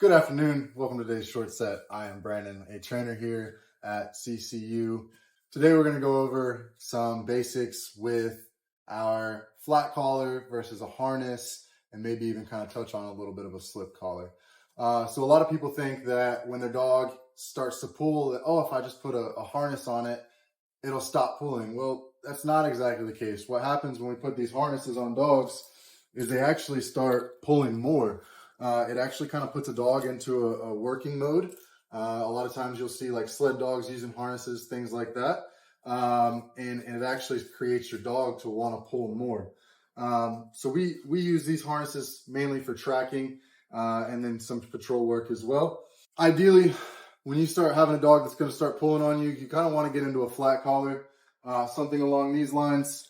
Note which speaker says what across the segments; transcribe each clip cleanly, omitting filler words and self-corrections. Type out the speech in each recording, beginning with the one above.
Speaker 1: Good afternoon. Welcome to today's short set. I am Brandon, a trainer here at CCU. Today we're going to go over some basics with our flat collar versus a harness, and maybe even kind of touch on a little bit of a slip collar. So a lot of people think that when their dog starts to pull, that, oh, if I just put a harness on it, it'll stop pulling. Well, that's not exactly the case. What happens when we put these harnesses on dogs is they actually start pulling more. It actually kind of puts a dog into a working mode. A lot of times you'll see like sled dogs using harnesses, things like that. And it actually creates your dog to want to pull more. So we use these harnesses mainly for tracking and then some patrol work as well. Ideally, when you start having a dog that's going to start pulling on you, you kind of want to get into a flat collar, something along these lines.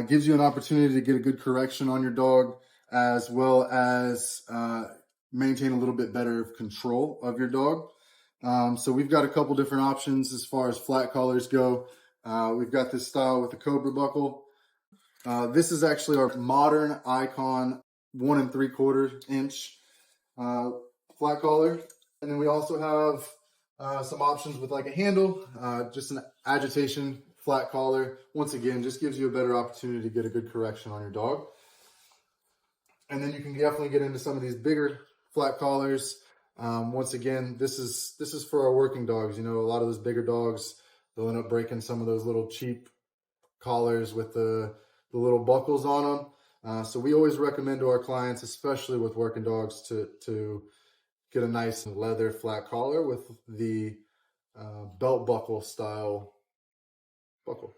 Speaker 1: Gives you an opportunity to get a good correction on your dog, as well as maintain a little bit better control of your dog. So we've got a couple different options as far as flat collars go. We've got this style with the Cobra buckle. This is actually our modern Icon 1 3/4 inch flat collar. And then we also have some options with like a handle, just an agitation flat collar. Once again, just gives you a better opportunity to get a good correction on your dog. And then you can definitely get into some of these bigger flat collars. Once again, this is for our working dogs. You know, a lot of those bigger dogs, they'll end up breaking some of those little cheap collars with the little buckles on them. So we always recommend to our clients, especially with working dogs, to get a nice leather flat collar with the belt buckle style buckle.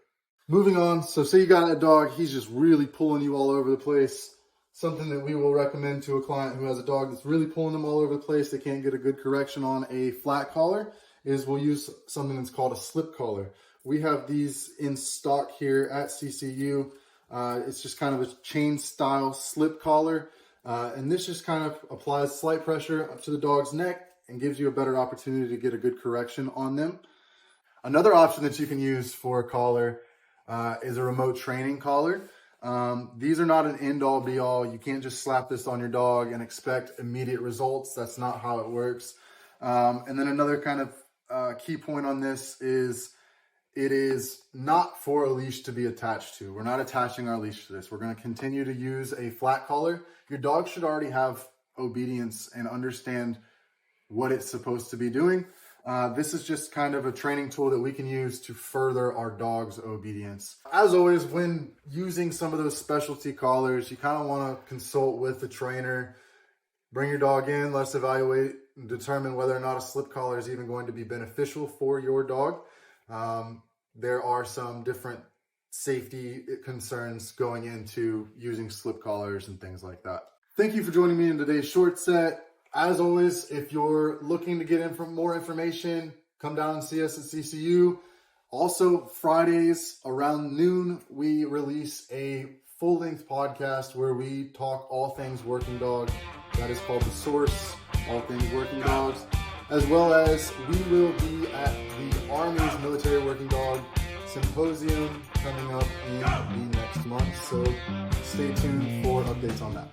Speaker 1: Moving on, so say you got a dog, he's just really pulling you all over the place. Something that we will recommend to a client who has a dog that's really pulling them all over the place, they can't get a good correction on a flat collar, is we'll use something that's called a slip collar. We have these in stock here at CCU. It's just kind of a chain style slip collar. And this just kind of applies slight pressure up to the dog's neck and gives you a better opportunity to get a good correction on them. Another option that you can use for a collar is a remote training collar. These are not an end-all be-all. You can't just slap this on your dog and expect immediate results. That's not how it works. And then another kind of key point on this is it is not for a leash to be attached to. We're not attaching our leash to this. We're going to continue to use a flat collar. Your dog should already have obedience and understand what it's supposed to be doing. This is just kind of a training tool that we can use to further our dog's obedience. As always, when using some of those specialty collars, you kind of want to consult with the trainer. Bring your dog in, let's evaluate and determine whether or not a slip collar is even going to be beneficial for your dog. There are some different safety concerns going into using slip collars and things like that. Thank you for joining me in today's short set. As always, if you're looking to get more information, come down and see us at CCU. Also, Fridays around noon, we release a full-length podcast where we talk all things working dog. That is called The Source, all things working dogs. As well as we will be at the Army's Military Working Dog Symposium coming up in the next month. So stay tuned for updates on that.